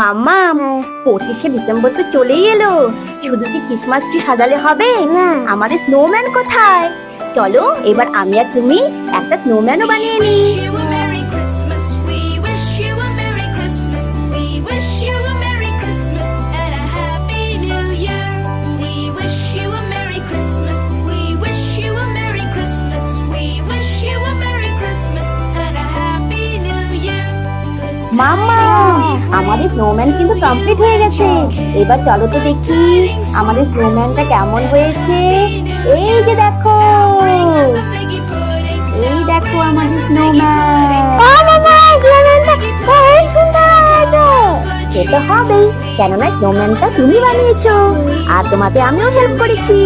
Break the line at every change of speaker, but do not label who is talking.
মাম্মা 25শে December তো চলেই এলো, শুধু কি ক্রিসমাস ট্রি সাজালে হবে? আমাদের স্নোম্যান কোথায়? চলো এবার আমি আর তুমি একটা স্নোম্যানও বানিয়ে নিই।
Wish you a Merry Christmas. We wish you a Merry Christmas. We wish you a Merry Christmas and a Happy New Year. We wish you a Merry Christmas. We wish you a Merry Christmas. We wish you a Merry Christmas and a Happy New Year.
মাম্মা, আমাদের snowman কিন্তু complete হয়ে গেছে। এবার চলো তো দেখি আমাদের স্নোম্যানটা কেমন হয়েছে। এই যে দেখো, এই দেখো আমাদের স্নোম্যান। সে তো হবেই, কেননা স্নোম্যানটা তুমি বানিয়েছো আর তোমাকে আমিও হেল্প করেছি।